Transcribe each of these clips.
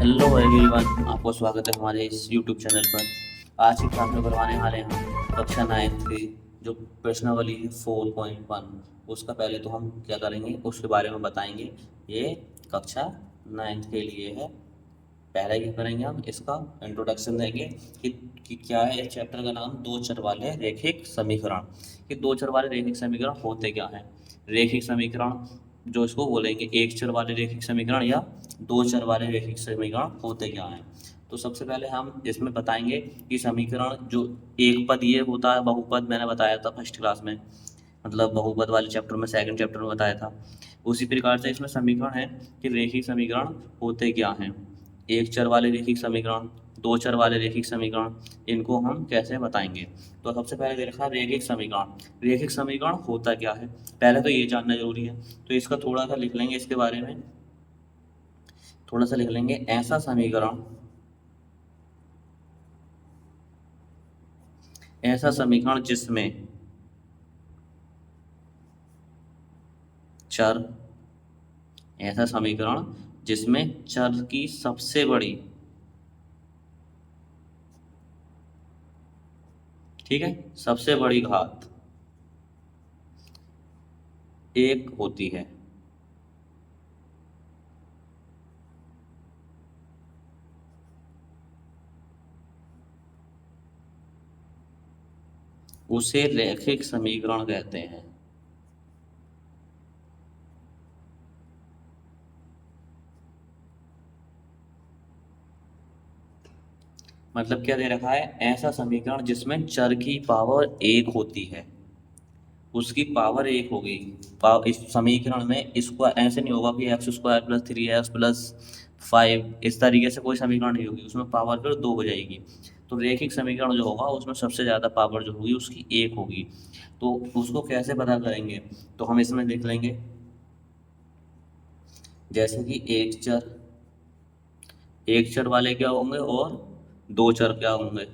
Hello everyone, आपको स्वागत है हमारे इस यूट्यूब चैनल पर। आज की क्लास में करवाने वाले हैं हम कक्षा 9th की जो प्रश्नावली है 4.1। उसका पहले तो हम क्या करेंगे उसके बारे में बताएंगे। ये कक्षा 9th के लिए है। पहले क्या करेंगे, हम इसका इंट्रोडक्शन देंगे कि क्या है। इस चैप्टर का नाम दो चर वाले रैखिक समीकरण। कि दो चर वाले रैखिक समीकरण होते क्या हैं। रैखिक समीकरण जो इसको बोलेंगे एक चर वाले रैखिक समीकरण या दो चर वाले रैखिक समीकरण होते क्या हैं। तो सबसे पहले हम इसमें बताएंगे कि समीकरण जो एक पद ये होता है बहुपद, मैंने बताया था फर्स्ट क्लास में, मतलब बहुपद वाले चैप्टर में, सेकंड चैप्टर में बताया था। उसी प्रकार से इसमें समीकरण है कि रैखिक समीकरण होते क्या हैं। एक चर वाले रैखिक समीकरण, दो चर वाले रैखिक समीकरण, इनको हम कैसे बताएंगे। तो सबसे पहले दे रखा है रैखिक समीकरण। रैखिक समीकरण होता क्या है, पहले तो ये जानना जरूरी है। तो इसका थोड़ा सा लिख लेंगे, इसके बारे में थोड़ा सा लिख लेंगे। ऐसा समीकरण जिसमें चर, ऐसा समीकरण जिसमें चर की सबसे बड़ी, ठीक है, सबसे बड़ी घात एक होती है। उसे रैखिक समीकरण कहते हैं। मतलब क्या दे रखा है, ऐसा समीकरण जिसमें चर की पावर एक होती है, उसकी पावर एक होगी। इस समीकरण में इसको ऐसे नहीं होगा कि x square plus 3x plus 5, इस तरीके से कोई समीकरण नहीं होगी, उसमें पावर फिर दो हो जाएगी। तो रैखिक समीकरण जो होगा उसमें सबसे ज़्यादा पावर जो होगी उसकी एक होगी। तो उसको कैसे पता करेंगे, तो हम इसमें देख लेंगे। जैसे कि एक चर वाले क्या होंगे और दो चर क्या होंगे।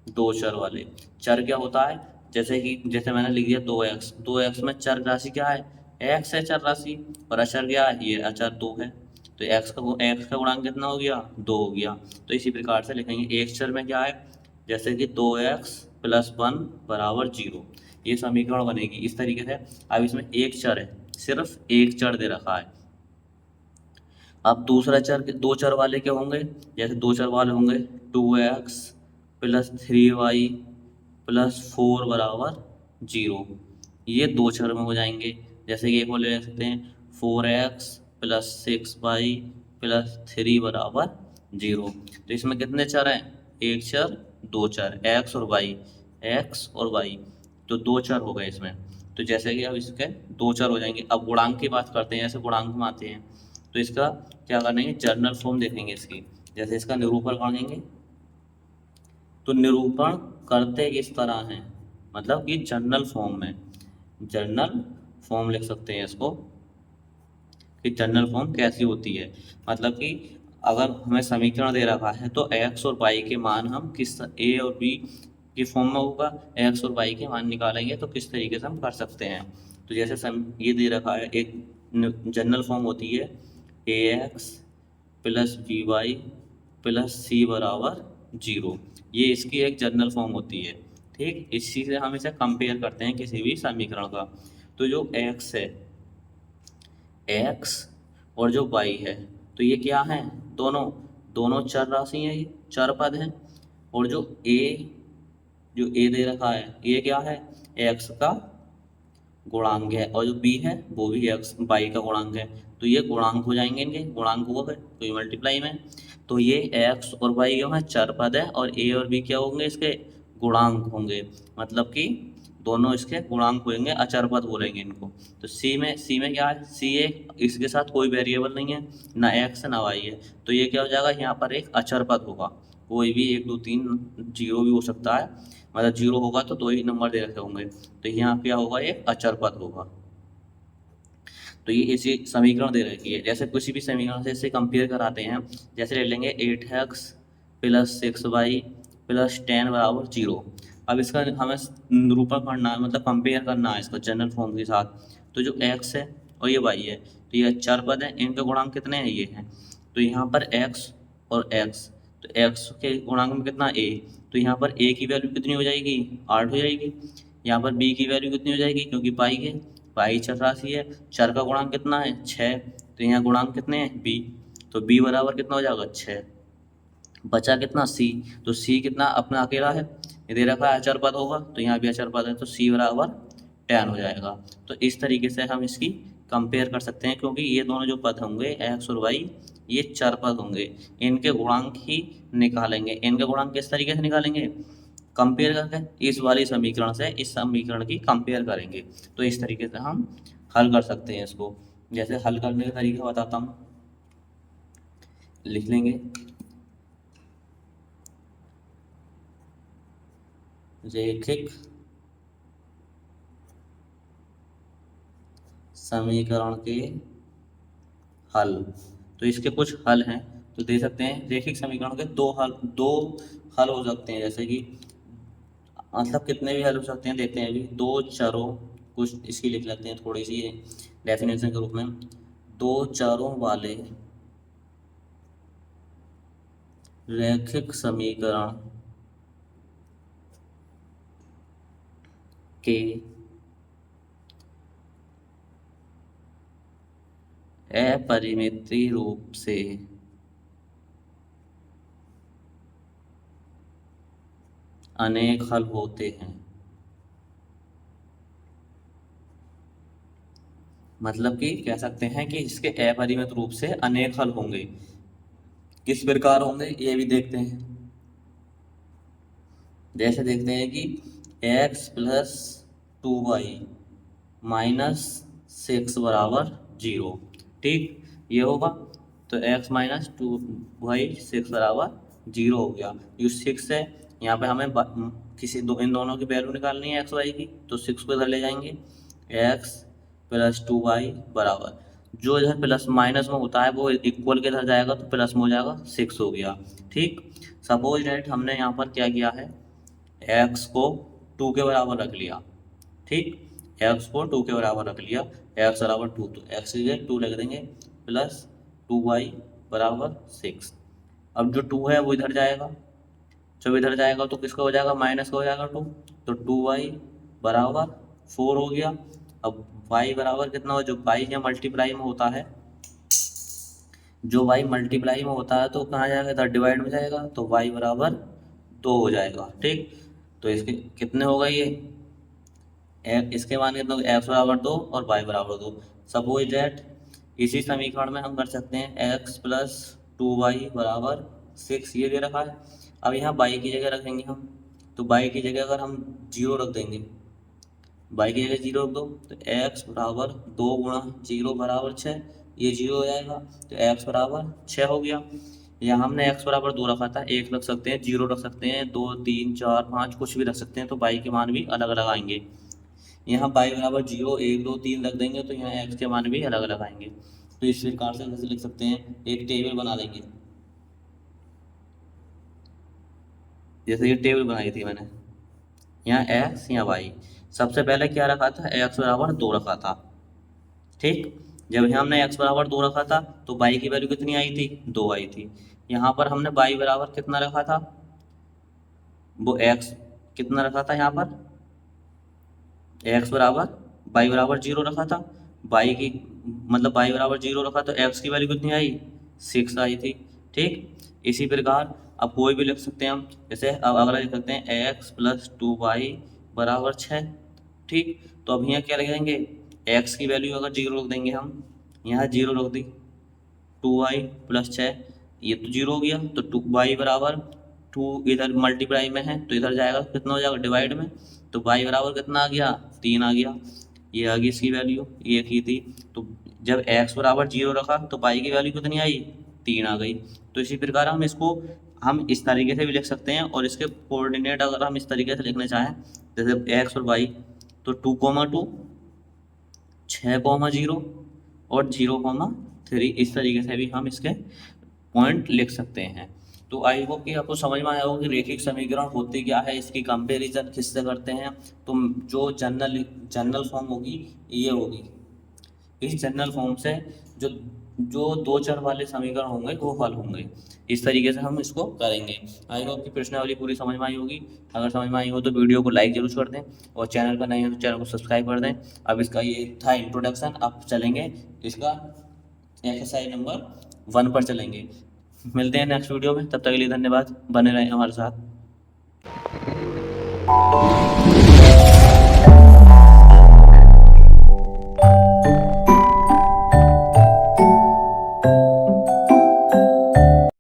दो चर वाले चर क्या होता है, जैसे कि जैसे मैंने लिख दिया 2x, 2x में चर राशि क्या है, x है चर राशि, और अचर क्या है, ये अचर 2 है। तो x का गुणांक कितना हो गया, 2 हो गया। तो इसी प्रकार से लिखेंगे एक चर में क्या है, जैसे कि 2x प्लस 1 बराबर 0। ये समीकरण बनेगी इस तरीके से। अब इसमें एक चर है, सिर्फ एक चर दे रखा है। अब दूसरा चर, दो चर वाले क्या होंगे, जैसे दो चर वाले होंगे 2x प्लस 3y प्लस 4 बराबर 0। ये दो चर में हो जाएंगे। जैसे कि एक को ले सकते हैं 4x प्लस 6y प्लस 3 बराबर 0। तो इसमें कितने चर हैं, एक चर दो चर, x और y, तो दो चर हो गए इसमें। तो जैसे कि अब इसके दो चर हो जाएंगे। अब गुणांक की बात करते हैं, ऐसे गुणांक में आते हैं। तो इसका क्या करेंगे, जर्नल फॉर्म देखेंगे इसकी। जैसे इसका निरूपण करेंगे, तो निरूपण करते किस तरह है, मतलब कि जर्नल फॉर्म में, जर्नल फॉर्म लिख सकते हैं इसको कि जर्नल फॉर्म कैसी होती है। मतलब कि अगर हमें समीकरण दे रखा है तो एक्स और वाई के मान हम किस, ए और बी की फॉर्म में होगा, एक्स और वाई के मान निकालेंगे तो किस तरीके से हम कर सकते हैं। तो जैसे ये दे रखा है, एक जनरल फॉर्म होती है a x plus b y plus c बराबर 0। ये इसकी एक जनरल फॉर्म होती है। ठीक, इसी से हम इसे कंपेयर करते हैं किसी भी समीकरण का। तो जो एक्स है, एक्स और जो वाई है, तो ये क्या है, दोनों दोनों चर राशि हैं, ये चर पद हैं। और जो ए दे रखा है, ये क्या है, एक्स का गुणांक है, और जो बी है वो भी एक्स वाई का गुणांक है। तो ये गुणांक हो जाएंगे, इनके गुणांक हो गए तो ये मल्टीप्लाई में। तो ये एक्स और वाई जो है चर पद है, और ए और बी क्या होंगे, इसके गुणांक होंगे। मतलब कि दोनों इसके गुणांक होंगे, अचर पद बोलेंगे इनको। तो सी में क्या है, सी एक, इसके साथ कोई वेरिएबल नहीं है, ना एक्स ना वाई है। तो ये क्या हो जाएगा, यहाँ पर एक अचर पद होगा। कोई भी 1 2 3 जीरो भी हो सकता है, मतलब जीरो होगा तो दो ही नंबर दे रखे होंगे। तो यहाँ क्या होगा, एक अचर पद होगा। तो ये इसी समीकरण दे रखी है। जैसे किसी भी समीकरण से इसे कंपेयर कराते हैं, जैसे ले लेंगे 8x प्लस 6y प्लस 10 बराबर 0। अब इसका हमें निरूपण करना है, मतलब कंपेयर करना है इसको जनरल फॉर्म के साथ। तो जो x है और ये y है, तो ये चार पद हैं, इनके गुणांक कितने हैं, ये हैं। तो यहाँ पर x और x, तो x के गुणांक में कितना a, तो यहाँ पर a की वैल्यू कितनी हो जाएगी 8 हो जाएगी। यहाँ पर b की वैल्यू कितनी हो जाएगी, क्योंकि पाई है, पाई चर राशि है, चर का गुणांक कितना है 6, तो यहाँ गुणांक कितने हैं b, तो b बराबर कितना हो जाएगा 6। बचा कितना c, तो c कितना अपना अकेला है, ये दे रखा है अचर पद होगा, तो यहाँ भी अचर पद है, तो c बराबर 10 हो जाएगा। तो इस तरीके से हम इसकी कंपेयर कर सकते हैं, क्योंकि ये दोनों जो पद होंगे x और y ये चर पद होंगे, इनके गुणांक ही निकालेंगे। इनके गुणांक किस तरीके से निकालेंगे, कंपेयर करके इस वाली समीकरण से इस समीकरण की कंपेयर करेंगे। तो इस तरीके से हम हल कर सकते हैं इसको। जैसे हल करने का तरीका बताता हूँ, लिख लेंगे रैखिक समीकरण के हल। तो इसके कुछ हल हैं, तो दे सकते हैं रैखिक समीकरण के दो हल हो सकते हैं। जैसे कि मतलब कितने भी हल हो सकते हैं, देखते हैं अभी। दो चरों, कुछ इसकी लिख लेते हैं थोड़ी सी डेफिनेशन के रूप में, दो चरों वाले रैखिक समीकरण के अपरिमित रूप से अनेक हल होते हैं। मतलब कि कह सकते हैं कि इसके अपरिमित रूप से अनेक हल होंगे। किस प्रकार होंगे ये भी देखते हैं। जैसे देखते हैं कि x प्लस 2y माइनस 6 बराबर 0, ठीक, ये होगा। तो x माइनस 2y 6 बराबर 0 हो गया। जो 6 है, यहाँ पे हमें इन दोनों की वैल्यू निकालनी है x y की, तो 6 को इधर ले जाएंगे, x प्लस 2y बराबर, जो इधर प्लस माइनस में होता है वो इक्वल के इधर जाएगा, तो प्लस में हो जाएगा 6 हो गया, ठीक। सपोज डेट हमने यहाँ पर क्या किया है, x को 2 के बराबर रख लिया, ठीक, x को 2 के बराबर रख लिया, x बराबर 2, तो x की जगह 2 लिख देंगे, प्लस 2y बराबर 6। अब जो 2 है वो इधर जाएगा, जब इधर जाएगा तो किसका हो जाएगा, माइनस का हो जाएगा 2, तो 2y बराबर 4 हो गया। अब y बराबर कितना हो, जो y या मल्टीप्लाई में होता है, जो y मल्टीप्लाई में होता है तो कहाँ जाएगा, इधर डिवाइड में जाएगा, तो y बराबर 2 हो जाएगा, ठीक। तो इसके कितने होगा ये, इसके मान कितना, x बराबर 2 और y बराबर 2। सपोज दैट इसी समीकरण में हम कर सकते हैं x प्लस 2y बराबर 6, ये दे रखा है। अब यहाँ y की जगह रखेंगे हम, तो y की जगह अगर हम 0 रख देंगे, y की जगह 0 रख दो, तो x बराबर 2 गुणा 0 बराबर 6, ये 0 हो जाएगा, तो x बराबर 6 हो गया। यहाँ हमने x बराबर 2 रखा था, 1 रख सकते हैं, 0 रख सकते हैं, 2 3 4 5 कुछ भी रख सकते हैं, तो y के मान भी अलग अलग आएंगे। यहाँ y बराबर 0 1 2 3 रख देंगे, तो यहाँ x के मान भी अलग अलग आएंगे। तो इस प्रकार से कैसे लिख सकते हैं, एक टेबल बना देंगे, जैसे ये टेबल बनाई थी मैंने, यहाँ x या y, सबसे पहले क्या रखा था, x बराबर 2 रखा था, ठीक। जब यहाँ हमने x बराबर 2 रखा था तो y की वैल्यू कितनी आई थी, 2 आई थी। यहाँ पर हमने y बराबर कितना रखा था, वो x कितना रखा था, यहाँ पर x बराबर y बराबर 0 रखा था, y की मतलब y बराबर 0 रखा, तो x की वैल्यू कितनी आई, 6 आई थी, ठीक। इसी प्रकार अब कोई भी लिख सकते हैं हम, जैसे अब अगला लिख सकते हैं x प्लस 2y बराबर 6, ठीक। तो अब यहाँ क्या लिखेंगे, x की वैल्यू अगर 0 रख देंगे हम, यहाँ 0 रख दी, 2y प्लस 6, ये तो 0 हो गया, तो 2y बराबर 2 इधर मल्टीप्लाई में है तो इधर जाएगा, कितना हो जाएगा डिवाइड में, तो y बराबर कितना आ गया, 3 आ गया, ये आ गई इसकी वैल्यू, ये की थी। तो जब x बराबर 0 रखा तो y की वैल्यू कितनी आई, 3 आ गई। तो इसी प्रकार हम इस तरीके से भी लिख सकते हैं, और इसके कोऑर्डिनेट अगर हम इस तरीके से लिखना चाहें, जैसे x और y, तो 2,2 6,0 और 0,3, इस तरीके से भी हम इसके पॉइंट लिख सकते हैं। तो आई होप कि आपको समझ में आया होगा कि रैखिक समीकरण होते क्या है, इसकी कंपैरिजन किससे करते हैं। तो जो जनरल फॉर्म होगी ये होगी, इस जनरल फॉर्म से जो जो दो चर वाले समीकरण होंगे वो हल होंगे। इस तरीके से हम इसको करेंगे। आई होप कि प्रश्नावली पूरी समझ में आई होगी। अगर समझ में आई हो तो वीडियो को लाइक जरूर कर दें, और चैनल पर नए हो तो चैनल को सब्सक्राइब कर दें। अब इसका ये था इंट्रोडक्शन, अब चलेंगे इसका एक्सरसाइज नंबर 1 पर चलेंगे। मिलते हैं नेक्स्ट वीडियो में, तब तक के लिए धन्यवाद, बने रहें हमारे साथ।